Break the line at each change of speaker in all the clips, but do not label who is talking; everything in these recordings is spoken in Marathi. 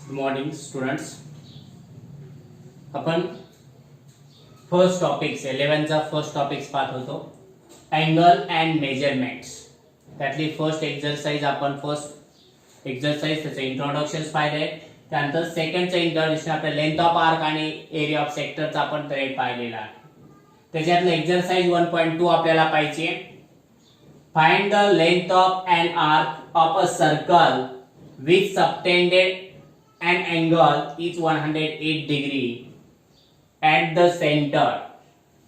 Good morning students. आपण फर्स्ट टॉपिक्स 11चा फर्स्ट टॉपिक्स पाहत होतो, अँगल अँड मेजरमेंट्स. त्यातली फर्स्ट एक्सरसाइज त्याचं इंट्रोडक्शन पाहिले. त्यानंतर सेकंडचं इंट्रोडक्शन आपल्या लेंथ ऑफ आर्क आणि एरिया ऑफ सेक्टरचा आपण ट्रेड पाहिलेला आहे. त्याच्यातलं एक्सरसाइज 1.2 आपल्याला पाहिजे. Find the length of an arc of a circle which subtended an angle is 108 degree at the center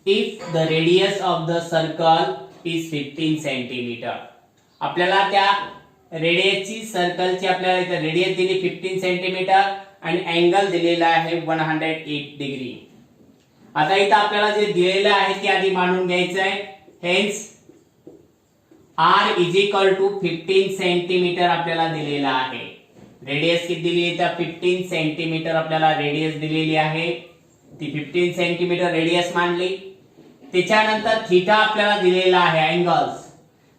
if the radius of the circle is 15 centimeter. आपल्याला त्या रेडियसची सर्कलची आपल्याला इथे रेडियस दिली 15 सेंटीमीटर आणि अँगल दिलेला आहे 108 डिग्री. आता इथे आपल्याला जे दिलेलं आहे ते आधी मांडून घ्यायचं आहे. Hence R is equal to 15 centimetre आपल्याला दिलेला आहे. रेडियस किती दिली आहे? 15 सेंटीमीटर आपल्याला रेडियस दिलेली आहे. ती 15 सेंटीमीटर रेडियस मानली. त्याच्यानंतर थीटा आपल्याला दिलेला आहे. Angles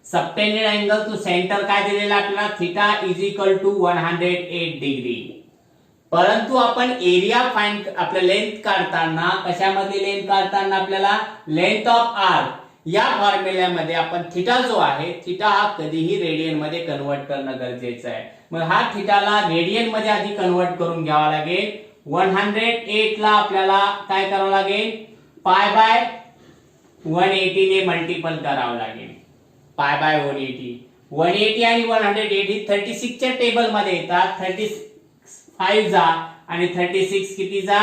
subtended angle to centre काय दिलेला आपल्याला? Theta is equal to 108 degree. परंतु आपण एरिया फाइंड आपल्या लेंथ काढताना कशामध्ये लेंथ काढताना आपल्याला लेंथ ऑफ आर्क या फॉर्म्युल्यामध्ये आपण थीटा जो आहे थीटा हा कधीही रेडियन मध्ये कन्वर्ट करणं गरजेचं आहे. मग हा थीटाला रेडियन मध्ये आधी कन्वर्ट करून घ्यावा लागेल. 108 ला आपल्याला काय करावं लागेल? पाय बाय 180 ने मल्टिपल करावं लागेल. पाय बाय 180 आणि 108 ही 36 च्या टेबल मध्ये येतात. 35 जा आणि 36 किती जा?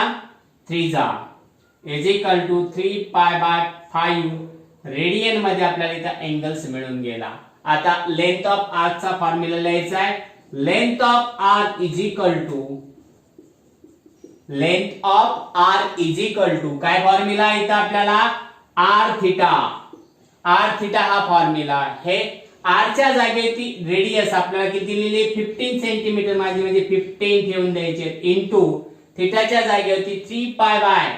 3 जा is equal to 3 pi by 5 radian मध्ये आपल्याला इथं अँगल्स मिळून गेला. आता लेंथ ऑफ आर्कचा फॉर्म्युला लिहायचा आहे. Length of arc is equal to काय फॉर्म्युला इथं आपल्याला? R theta. हा फॉर्म्युला. हे आर च्या जागेवरती रेडियस आपल्याला किती दिलेली? 15 सेंटीमीटर माझी म्हणजे 15 ठेवून द्यायचे इनटू थिटाच्या जागेवरती 3 पाय बाय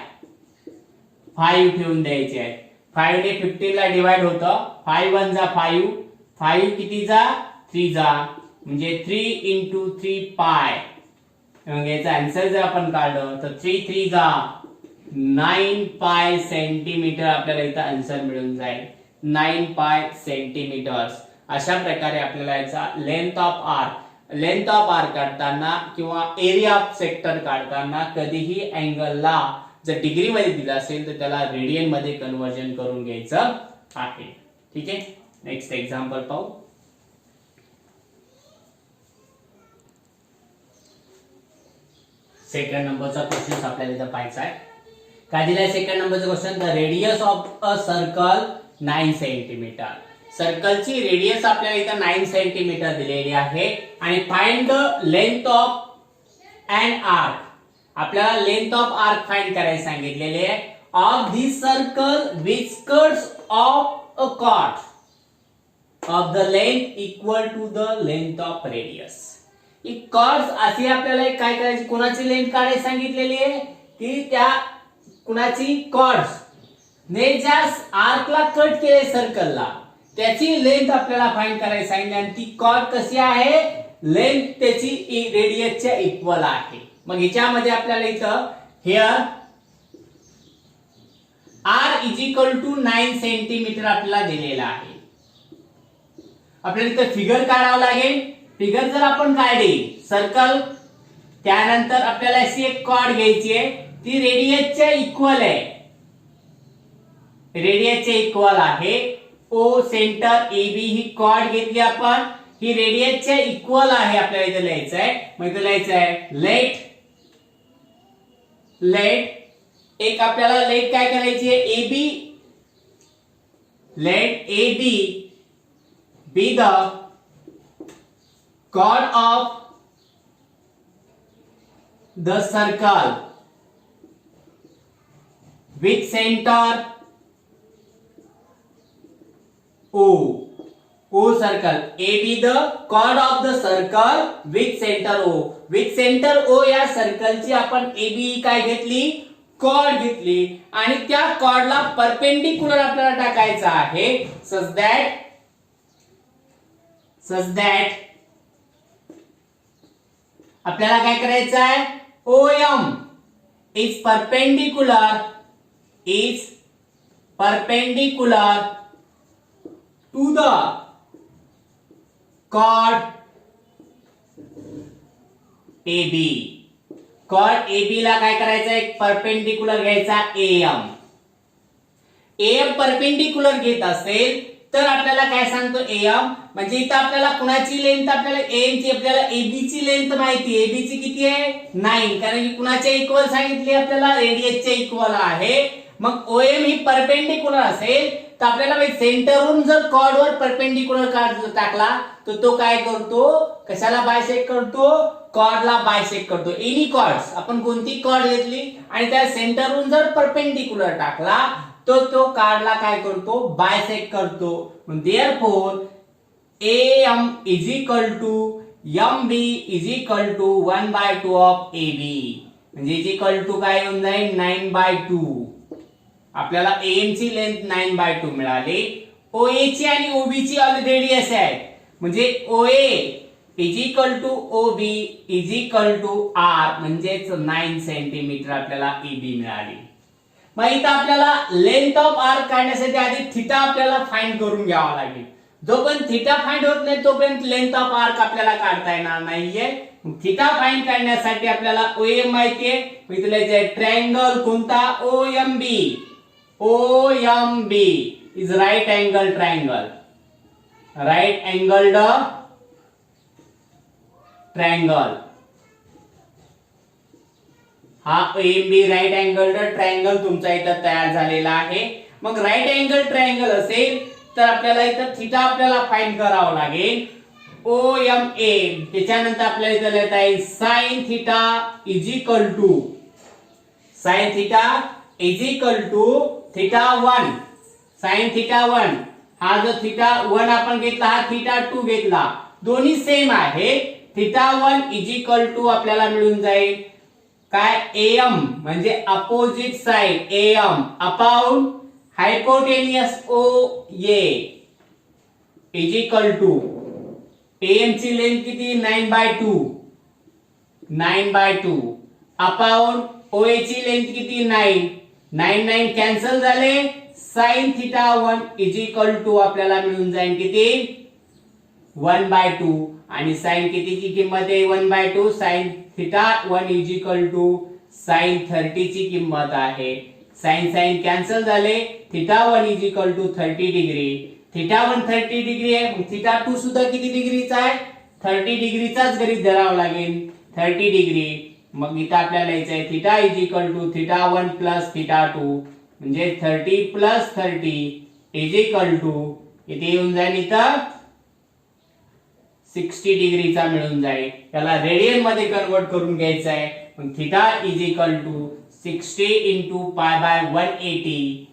5 ठेवून द्यायचे आहे. 5 ने 15 ला डिवाइड होतं. 5 1 जा 5 किती जा? 3 जा म्हणजे 3 into 3 पाय. मग याचा आन्सर जर आपण काढलं तर 3 3 जा 9 पाय सेंटीमीटर आपल्याला इथं आन्सर मिळून जाईल. 9 पाय सेंटीमीटर्स. अशा प्रकारे आपल्याला याचा लेंथ ऑफ आर्क काढताना किंवा एरिया ऑफ सेक्टर काढताना कधीही अँगलला जर डिग्री मध्ये दिला असेल तर त्याला रेडियन मध्ये कन्वर्जन करून घ्यायचं आहे. ठीक आहे. नेक्स्ट एक्झाम्पल पाहू. सेकंड नंबरचा क्वेश्चन आपल्याला इथं पाहायचा आहे. काय दिलाय सेकंड नंबरचा question? The radius of a circle 9 centimetre. सर्कलची रेडियस आपल्याला इथं 9 सेंटीमीटर दिलेली आहे आणि find the length of an arc. आपल्याला लेंथ ऑफ आर्क फाइंड करायला सांगितलेले आहे. Of this circle which cuts off a chord of the length equal to the length of radius. ही कॉर्ड्स अशी आपल्याला काय करायची? कोणाची लेंथ काढायला सांगितलेली आहे? की त्या कुणाची? कॉर्ड्स ने ज्या आर्कला कट केले सर्कलला त्याची लेंथ आपल्याला फाइंड करायला सांगितली आणि ती कॉर्ड कशी आहे? लेंथ त्याची रेडियसच्या इक्वल आहे. मग याच्यामध्ये आपल्याला इथं here R is equal to 9 centimetre आपल्याला दिलेला आहे. आपल्याला इथं फिगर काढावं लागेल. फिगर जर आपण काढली सर्कल त्यानंतर आपल्याला अशी एक कॉर्ड घ्यायची आहे. ती रेडियसच्या इक्वल आहे. रेडियसच्या इक्वल आहे. ओ centre A B he cord घेतली आपण. ही रेडियसच्या इक्वल आहे. आपल्याला इथे लिहायचं आहे. मग इथे लिहायचं आहे लेट एक आपल्याला लेट काय करायची आहे? A B. Let A B the chord of the circle with center O circle. A be the chord of the circle with center O. With center O या सर्कलची आपण A B काय घेतली? कॉर्ड घेतली आणि त्या कॉर्डला परपेंडिक्युलर आपल्याला टाकायचा आहे. such that आपल्याला काय करायचं आहे, OM is perpendicular to the chord AB. chord AB ला काय करायचं, एक परपेंडिकुलर घ्यायचा AM परपेंडिकुलर घेत असेल तर आपल्याला काय सांगतो AM, म्हणजे इथं आपल्याला कुणाची लेंथ, आपल्याला AM ची, आपल्याला AB ची लेंथ माहिती आहे. AB ची किती आहे 9, कारण की कुणाच्या इक्वल सांगितली आपल्याला, रेडियसच्या इक्वल आहे. मग OM ही परपेंडिकुलर असेल तर आपल्याला सेंटरहून जर कॉर्डवर परपेंडिकुलर टाकला तर तो काय करतो, कशाला बायसेक्ट करतो, कॉर्डला बायसेक्ट करतो. एनी कॉर्ड्स, आपण कोणती कॉर्ड घेतली आणि त्या सेंटरहून जर परपेंडिकुलर टाकला तो कॉर्डला काय करतो, बायसेक्ट करतो. Therefore AM is equal to MB is equal to 1/2 of AB, म्हणजे इज इक्वल टू काय होऊन जाईल 9/2. आपल्याला AM ची लेंथ 9/2 मिळाली. OA ची आणि OB ची ऑलरेडी असे आहे, म्हणजे OA is equal to OB is equal to R, म्हणजेच 9 सेंटीमीटर आपल्याला AB मिळाली. मग इथं आपल्याला लेंथ ऑफ आर्क काढण्यासाठी आधी थीटा आपल्याला फाइंड करून घ्यावा लागेल. जोपर्यंत थीटा फाइंड होत नाही तोपर्यंत लेंथ ऑफ आर्क आपल्याला काढता येणार नाहीये. थीटा फाइंड करण्यासाठी आपल्याला OM माहितीये, इथले ट्रायंगल कोणता, OMB is right angle triangle, right angled triangle. हा OMB राइट अँगल्ड ट्रायंगल तुमचा इथं तयार झालेला आहे. मग राइट अँगल ट्रायंगल असेल तर आपल्याला इथं थीटा आपल्याला फाइंड करावं लागेल. OMA, त्याच्यानंतर आपल्याला इथं लिहिता येईल sin theta is equal to theta 1, sin theta 1. हा जो थीटा 1 आपण घेतला, हा थीटा 2 घेतला, दोन्ही सेम आहे. थीटा 1 इज इक्वल टू आपल्याला मिळून जाईल काय, AM म्हणजे opposite side AM upon hypotenuse OA is equal to AM ची लेंथ किती 9/2 अपॉन OA ची लेंथ किती 9 कॅन्सल झाले. sin theta 1 is equal to आपल्याला मिळून जाईल किती 1/2, आणि sin कितीची किंमत आहे 1/2. sin theta 1 is equal to sin 30 ची किंमत आहे. sin कॅन्सल झाले. Theta 1 is equal to 30 degree. Theta 1 30 degree आहे, मग थीटा 2 सुद्धा किती डिग्रीचा आहे 30 डिग्रीचाच गणित धरावा लागेल, 30 डिग्री. मग इथं आपल्याला लिहायचं आहे theta is equal to theta 1 plus theta 2, म्हणजे 30 प्लस 30 इज इक्वल टू इथे येऊन जाईल इथं 60 डिग्रीचा मिळून जाईल. त्याला रेडियन मध्ये कन्वर्ट करून घ्यायचं आहे. मग theta is equal to 60 into pi by 180,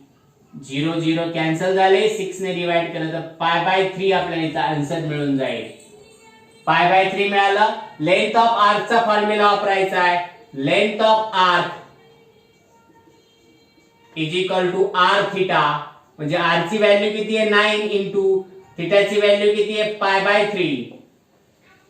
0 cancel झाले, 6 ने डिवाइड केलं तर π/3 आपल्याला इथं आन्सर मिळून जाईल. π/3 मिळालं. लेंथ ऑफ आर्क चा फॉर्म्युला वापरायचा आहे. Length of arc is equal to r theta, म्हणजे r ची व्हॅल्यू किती आहे 9 इंटू थीटाची व्हॅल्यू किती आहे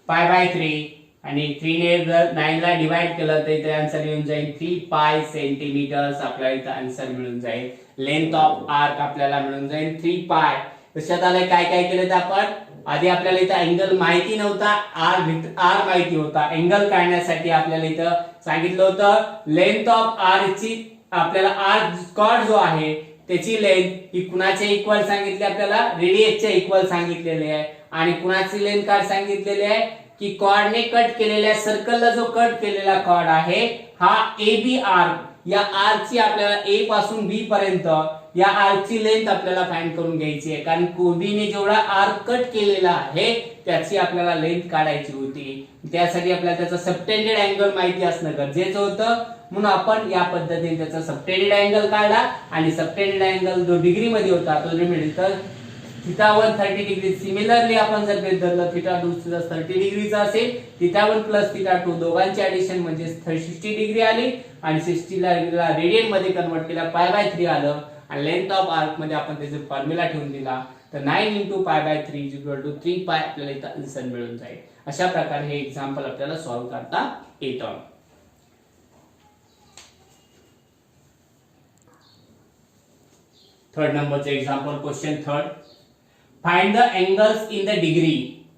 π/3, आणि 3 ने जर 9 ला डिवाइड केलं तर इथे आन्सर येऊन जाईल 3 पाय सेंटीमीटर्स आपल्याला इथं आन्सर मिळून जाईल. लेंथ ऑफ आर्क आपल्याला मिळून जाईल 3 पाय. लक्षात आलंय काय काय केलं तर आपण आधी आपल्याला इथं अँगल माहिती नव्हता, आर माहिती होता. अँगल काढण्यासाठी आपल्याला इथं सांगितलं होतं लेंथ ऑफ आर ची, आपल्याला आर कॉर्ड जो आहे त्याची लेंथ ही कुणाच्या इक्वल सांगितली, आपल्याला रेडियसच्या इक्वल सांगितलेली आहे. आणि कुणाची लेंथ काय सांगितलेली आहे की कॉर्डने कट केलेल्या सर्कलला जो कट केलेला कॉर्ड आहे हा AB आर्क, या आर्क ची आपल्याला A पासून B पर्यंत या आर्क ची लेंथ आपल्याला फाइंड करून घ्यायची आहे. कारण कोबीने जेवढा आर्क कट केलेला आहे त्याची आपल्याला लेंथ काढायची होती. त्यासाठी आपल्याला त्याचा सबटेंडेड अँगल माहिती असणं गरजेचं होतं. म्हणून आपण या पद्धतीने त्याचा सबटेंडेड अँगल काढला, आणि सबटेंडेड अँगल जो डिग्री मध्ये होता तो मिळतो थीटा 1 30 डिग्री. सिमिलरली आपण जर गृहीत धरलं थीटा 2 सुद्धा 30 डिग्रीचा असेल, थीटा 1 प्लस थीटा 2 दोघांची ऍडिशन म्हणजे 60 डिग्री आली, आणि 60 ला रेडियन मध्ये कन्वर्ट केला π/3 आलं, आणि लेंथ ऑफ आर्क मध्ये आपण त्याचा फॉर्म्युला ठेवून दिला तर 9 into pi by 3 is equal to 3 पाय आपल्याला इथं आन्सर मिळून जाईल. अशा प्रकारे हे एक्झाम्पल आपल्याला सॉल्व्ह करता येतं. थर्ड नंबरचं example, question third. Find the angles in the degree.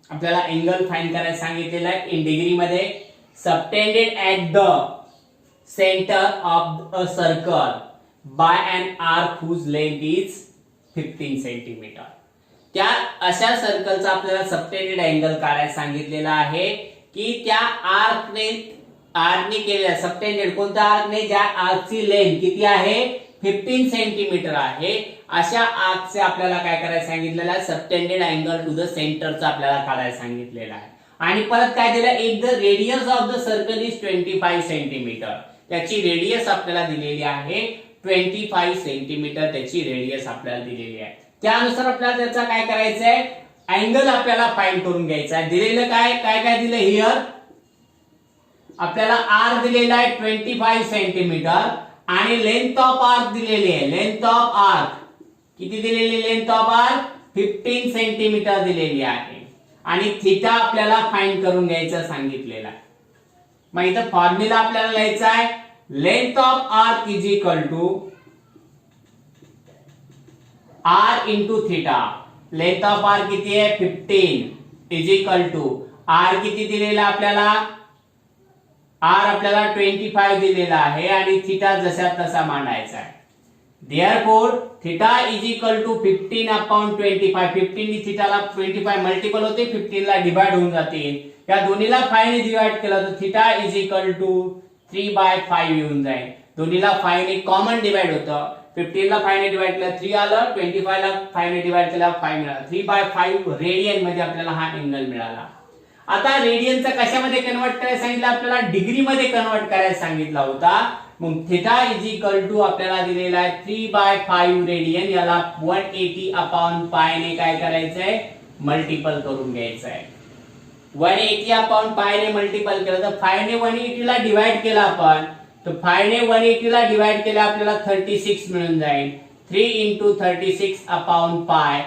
आपल्याला एंगल फाइंड करायला सांगितलेला आहे इन डिग्री मध्ये. Subtended at the centre of a circle by an arc whose length is 15 centimetre. त्या अशा सर्कलचा आपल्याला सबटेंडेड अँगल काढायला सांगितलेला आहे की त्या आर्कने केलेल्या सबटेंडेड कोणत्या आर्कने, ज्या आर्कची लेंथ किती आहे 15 सेंटीमीटर आहे, अशा आर्कचे आपल्याला काय करायला सांगितलेलं आहे, सबटेंडेड अँगल टू द सेंटरचा आपल्याला काढायला सांगितलेला आहे. आणि परत काय दिलं, एक the radius of the circle is 25 centimetre. त्याची रेडियस आपल्याला दिलेली आहे 25 सेंटीमीटर, त्याची रेडियस आपल्याला दिलेली आहे. त्यानुसार आपल्याला त्याचा काय करायचं आहे, अँगल आपल्याला फाइंड करून घ्यायचा आहे. दिलेलं काय काय काय दिलं, हिअर आपल्याला आर दिलेला आहे 25 सेंटीमीटर आणि लेंथ ऑफ आर्क दिलेली आहे. लेंथ ऑफ आर्क किती दिलेली, लेंथ ऑफ आर्क 15 सेंटीमीटर दिलेली आहे. आणि थीटा आपल्याला फाइंड करून घ्यायचं सांगितलेलं आहे. मग इथं फॉर्म्युला आपल्याला लिहायचा आहे, length of arc is equal to R into theta. Length of arc किती आहे 15 इज इक्वल टू आर किती दिलेला आपल्याला, आर आपल्याला 25 दिलेला आहे आणि थीटा जसा तसा मांडायचा आहे. Therefore theta is equal to 15 upon 25. 15 नी थीटाला 25 मल्टिपल होते, 15 ला डिवाइड होऊन जाते. या दोन्हीला 5 ने डिवाइड केलं तर थीटा इज इक्वल टू 3/5 येऊन जाईल. दोन्हीला 5 ने कॉमन डिवाइड होतं. 15 ला 5 ने डिवाइड केलं 3 आलं, 25 ला 5 ने डिवाइड केलं 5 मिळालं. 3/5 रेडियन मध्ये आपल्याला हा अँगल मिळाला. आता रेडियनचा कशामध्ये कन्वर्ट करायला सांगितलं, आपल्याला डिग्री मध्ये कन्वर्ट करायला सांगितला होता. मग थीटा इज इक्वल टू आपल्याला दिलेला आहे 3/5 रेडियन. याला 180 अपॉन पाय ने काय करायचंय, मल्टिपल करून घ्यायचं आहे. 180 अपॉन पाय ने मल्टिपल केलं तर 5 ने 180 ला डिवाइड केला आपण, तर 5 ने 180 ला डिवाइड केला आपल्याला 36 मिळून जाईल. 3 into 36 upon pi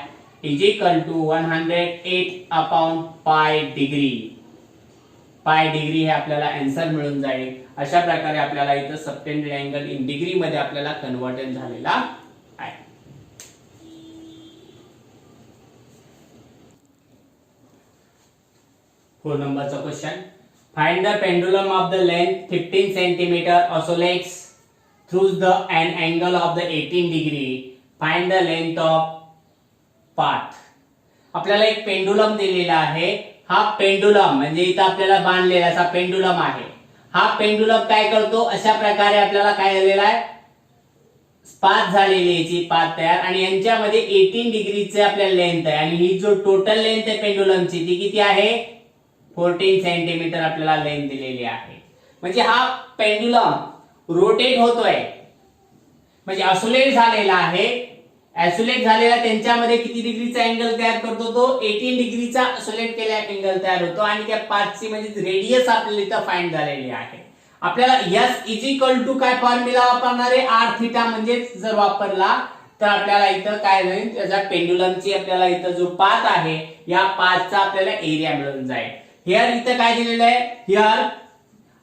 is equal to 108 upon pi degree. Pi degree हे आपल्याला आन्सर मिळून जाईल. अशा प्रकारे आपल्याला इथं सबटेंडेड अँगल इन डिग्री मध्ये आपल्याला कन्वर्जन झालेला आहे. फोर नंबरचा question, find the pendulum of the length 15 centimetre oscillates through the an angle of the 18 degree. Find the length of path. आपल्याला एक पेंडुलम दिलेला आहे. हा पेंडुलम म्हणजे इथं आपल्याला बांधलेला असा पेंडुलम आहे. हा पेंडुलम काय करतो, अशा प्रकारे आपल्याला काय झालेला आहे, पाथ झालेली याची पाथ तयार आणि यांच्यामध्ये 18 डिग्रीचे आपल्याला लेंथ आहे. आणि ही जो टोटल लेंथ आहे पेंडुलमची ती किती आहे, 14 सेंटीमीटर आपल्याला लेंथ दिलेली आहे. म्हणजे हा पेंडुलम रोटेट होतोय, म्हणजे ऑसिलेट झालेला आहे. ऑसिलेट झालेला त्यांच्यामध्ये किती डिग्रीचा अँगल तयार करतो, तो 18 डिग्रीचा ऑसिलेट केलेला अँगल तयार होतो. आणि त्या पाथची म्हणजे रेडियस आपल्याला इथं फाइंड झालेली आहे. आपल्याला S इज इक्वल टू काय फॉर्म्युला वापरणार आहे, आर थीटा. म्हणजे जर वापरला तर आपल्याला इथं काय होईल, त्याचा पेंडुलमची आपल्याला इथं जो पाथ आहे या पाथचा आपल्याला एरिया मिळून जाईल. हिअर इथं काय दिलेलं आहे, here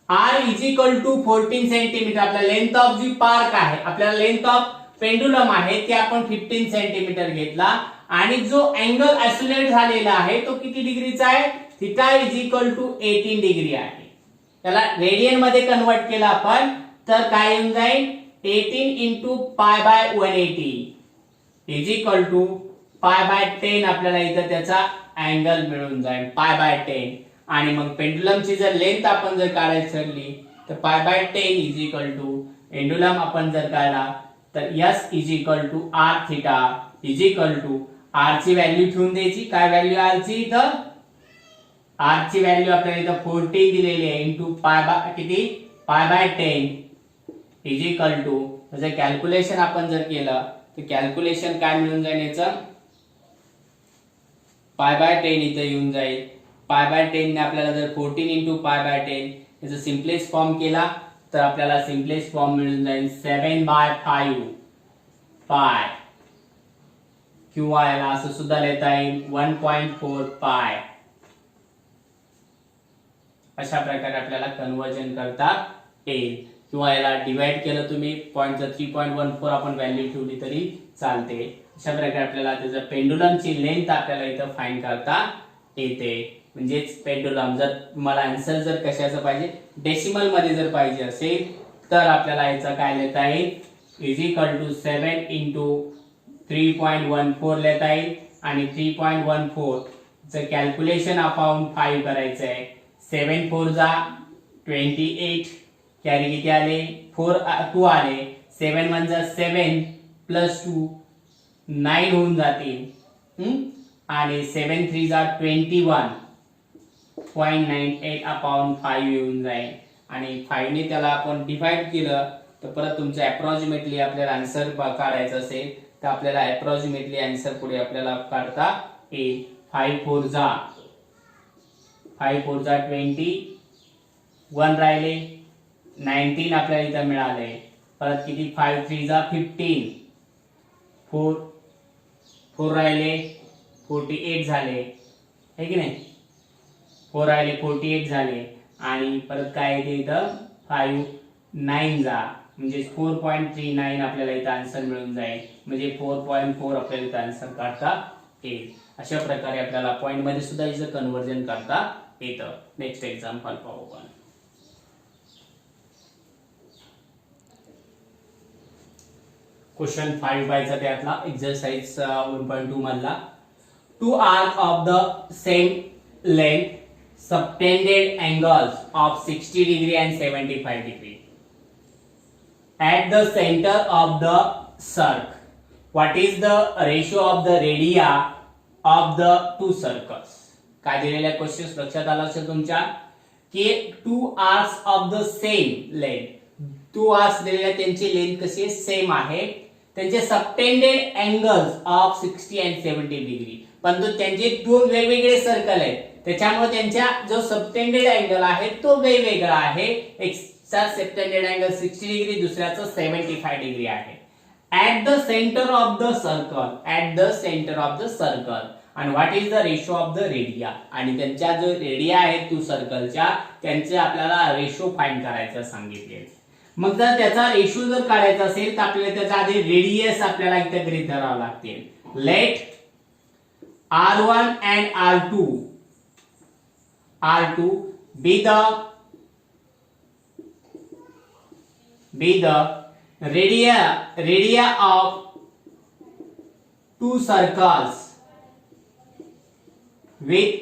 R is equal to 14 centimetre. आपल्याला लेंथ ऑफ जी पार्क आहे, आपल्याला लेंथ ऑफ पेंडुलम आहे ते आपण 15 सेंटीमीटर घेतला. आणि जो अँगल आयसोलेट झालेला आहे तो किती डिग्रीचा आहे, theta is equal to 18 degree आहे. त्याला रेडियन मध्ये कन्वर्ट केला आपण तर काय येऊन जाईल, 18 into pi by 180 is equal to pi by 10. आपल्याला इथं त्याचा अँगल मिळून जाईल पाय बाय 10. आणि मग पेंडुलमची जर लेंथ आपण जर काढायची ठरली तर pi by 10 is equal to pendulum आपण जर काढला तर S is equal to R theta is equal to R ची व्हॅल्यू ठेवून द्यायची. काय व्हॅल्यू आर ची, इथं आर ची व्हॅल्यू आपल्याला इथं 14 दिलेली आहे इंटू पाय बाय किती, pi by 10 is equal to. त्याचं कॅल्क्युलेशन आपण जर केलं तर कॅल्क्युलेशन काय मिळून जाईल, याचं पाय बाय 10 इथं येऊन जाईल. पाय बाय 10 ने आपल्याला जर 14 इंटू पाय बाय 10 याचा सिम्पलेस्ट फॉर्म केला तर आपल्याला सिम्पलेस्ट फॉर्म मिळून जाईल 7/5 पाय किंवा याला असं सुद्धा लिहिता येईल 1.4 पाय. अशा प्रकारे आपल्याला कन्वर्जन करता येईल. किंवा याला डिवाइड केलं तुम्ही पॉईंटचं 3.14 आपण व्हॅल्यू ठेवली तरी चालते. अशा प्रकारे आपल्याला त्याचं पेंडुलमची लेंथ आपल्याला इथं फाइंड करता येते. म्हणजेच पेंडुलम जर तुम्हाला आन्सर जर कशाचं पाहिजे डेसिमल मध्ये जर पाहिजे असेल तर आपल्याला याचा काय लिहिता येईल इज इक्वल टू 7 इंटू 3.14 लिहिता येईल. आणि 3.14 चं कॅल्क्युलेशन अपॉन 5 करायचं आहे. 7 4 जा 28 कॅरी किती आले 2 आले. 7 1 जा 7 प्लस 2 9 होऊन जातील. आणि 7 3 जा 21.98 अपॉन 5 येऊन जाईल. आणि 5 ने त्याला आपण डिवाइड केलं तर परत तुमचं अप्रॉक्सिमेटली आपल्याला आन्सर काढायचं असेल तर आपल्याला अप्रॉक्सिमेटली आन्सर पुढे आपल्याला काढता येईल. 5 4 जा 21 राहिले. 19 आपल्याला इथं मिळाले. परत किती 5 3 जा 15 4 राहिले 48 झाले है की नाही. 4 राहिले 48 झाले. आणि परत काय येते इथं 5 9 जा म्हणजे 4.39 आपल्याला इथं आन्सर मिळून जाईल. म्हणजे 4.4 आपल्याला इथं आन्सर काढता येईल. अशा प्रकारे आपल्याला पॉइंट मध्ये सुद्धा इथं कन्वर्जन करता येतं. नेक्स्ट एक्झाम्पल पाहू आपण. क्वेश्चन 5 बायचा त्यातला एक्सरसाइज 1.2 मधला. 2 arc of the same length subtended angles of 60 degree and 75 degree at the center of the circle. What is the ratio of the radii of the two circles? काय दिलेल्या क्वेश्चन लक्षात आला असेल तुमच्या की 2 arcs of the same length. 2 arcs दिलेल्या त्यांची लेंथ कशी आहे सेम आहे. त्यांचे subtended angles of 60 and 70 degree. परंतु त्यांचे दोन वेगवेगळे सर्कल आहेत त्याच्यामुळे त्यांच्या जो सबटेंडेड अँगल आहे तो वेगवेगळा आहे. एकचा सबटेंडेड अँगल 60 डिग्री दुसऱ्याचा 75 डिग्री आहे. At the centre of the circle. At the centre of the circle. आणि what is the ratio of the radii. आणि त्यांच्या जो रेडिया आहेत टू सर्कलच्या त्यांचे आपल्याला रेशो फाइंड करायचं सांगितले. मग जर त्याचा रेशो जर काढायचा असेल तर आपल्याला त्याचा आधी रेडियस आपल्याला इथे गृहीत धरावं लागते. Let R1 and R2 be the radii of two circles with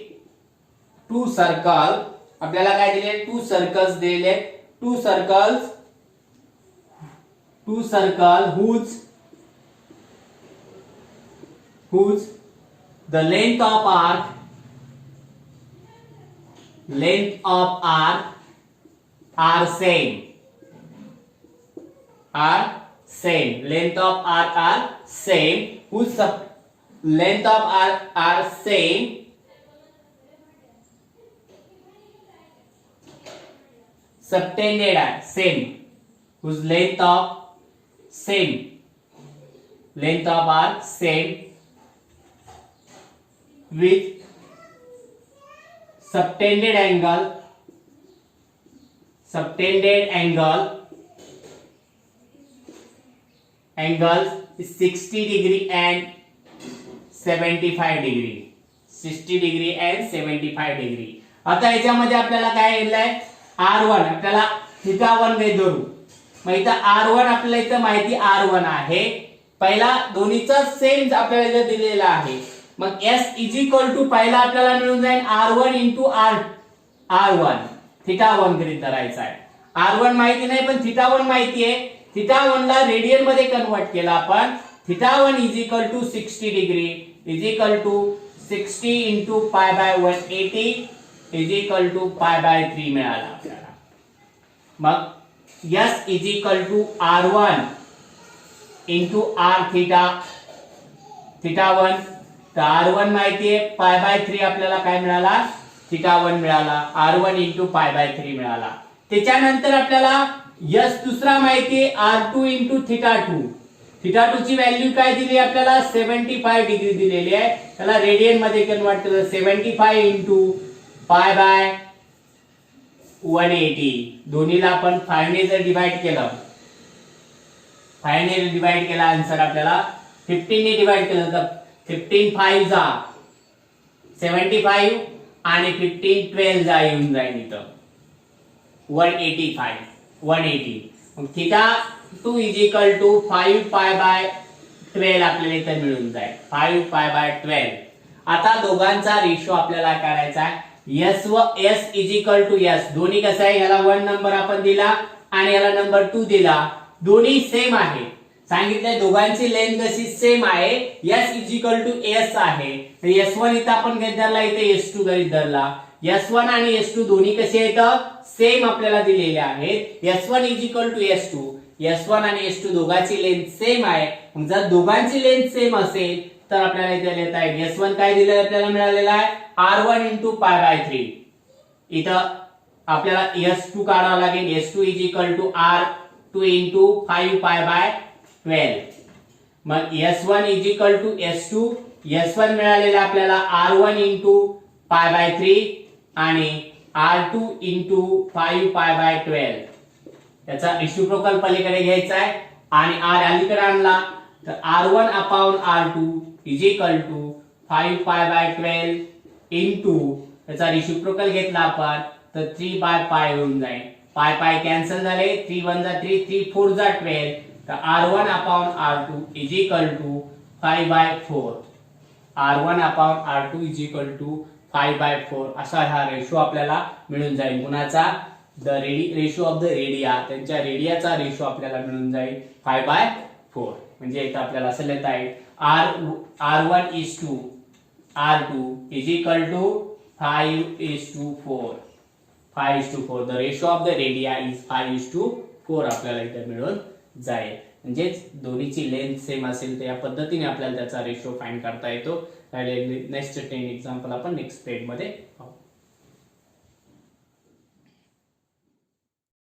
two circle. आपल्याला काय दिले 2 सर्कल्स दिले. 2 circle whose the length of arc are same. Length of arc are same. Whose length of arc are same. Subtended are same. Whose length of arc same with subtended angle is 60 degree and 75 degree. 60 degree and 75 degree. आता याच्यामध्ये आपल्याला काय येईल R1 आपल्याला θ1 गृहीत धरू. मग इथं R1 आपल्याला इथं माहिती R1 आहे. पहिला दोन्हीचा सेम आपल्याला इथं दिलेला आहे. मग S इज इक्वल टू पहिला आपल्याला मिळून जाईल R1 इंटू R1 θ1 गृहीत धरायचा आहे. R1 माहिती नाही पण θ1 माहिती आहे. θ1 ला रेडियन मध्ये कन्वर्ट केला आपण. θ1 is equal to 60 degree is equal to 60 into pi by 180 is equal to pi by 3 मिळाला आपल्याला. मग S is equal to R1 into R θ1. तर R1 माहिती आहे पाय बाय 3 आपल्याला काय मिळाला θ1 मिळाला. R1 इंटू पाय बाय 3 मिळाला. त्याच्यानंतर आपल्याला S दुसरा माहिती आहे R2 इंटू θ2. थिटा 2 ची व्हॅल्यू काय दिली आपल्याला 75 डिग्री दिलेली आहे. त्याला रेडियन मध्ये कन्वर्ट केलं 75 इंटू पाय बाय 180. दोन्हीला आपण 5 ने जर डिवाइड केलं, 5 ने डिवाइड केला आन्सर आपल्याला 15 ने डिवाइड केलं तर 15 5 जा 75 आणि 15 12 जा येऊन जाईल इथं 180. मग theta 2 is equal to 5 pi by 12 आपल्याला इथं मिळून जाईल 5 पाय बाय 12. आता दोघांचा रेशो आपल्याला काढायचा आहे. S व S is equal to S. दोन्ही कसं आहे, याला 1 नंबर आपण दिला आणि याला नंबर 2 दिला. दोन्ही सेम आहे. सांगितलंय दोघांची लेंथ कशी सेम आहे. S is equal to S आहे. S1 इथं आपण घेत धरला, इथे S2 गणित धरला. S1 आणि S2 दोन्ही कसे आहेत, सेम आपल्याला दिलेले आहेत. S1 is equal to S2. S1 आणि S2 दोघांची लेंथ सेम आहे. मग जर दोघांची लेंथ सेम असेल तर आपल्याला इथे लिहिता येईल S1 काय दिलं आपल्याला मिळालेला आहे R1 इंटू पाय बाय 3. इथं आपल्याला S2 काढावं लागेल. S2 is equal to R2 into 5 pi by 12. मग S1 is equal to S2. S1 मिळालेला आपल्याला R1 इंटू पाय बाय 3 आणि R2 इंटू 5 पाय बाय 12. याचा रेसिप्रोकल पलीकडे घ्यायचा आहे आणि R अलीकडे आणला तर R1 upon R2 is equal to 5 pi by 12 into याचा रेसिप्रोकल घेतला आपण तर 3 बाय पाय होऊन जाईल. पाय पाय कॅन्सल झाले. 3 1 जा 3, 3 4 जा 12. तर R1 upon R2 is equal to 5 by 4. R1 upon R2 is equal to 5 by 4 असा हा रेशो आपल्याला मिळून जाईल. कुणाचा, the ratio of the radii, त्यांच्या रेडियाचा रेशो आपल्याला मिळून जाईल 5 बाय 4. म्हणजे इथं आपल्याला असं लिहिता येईल R1 is to R2 is equal to 5 is to 4. 5 is to 4. The ratio of the radii is 5 is to 4 आपल्याला इथे मिळून जाईल. म्हणजेच दोन्हीची लेंथ सेम असेल तर या पद्धतीने आपल्याला त्याचा रेशो फाइंड करता येतो. नेक्स्ट 10 एक्झाम्पल आपण नेक्स्ट पेज मध्ये पाहू.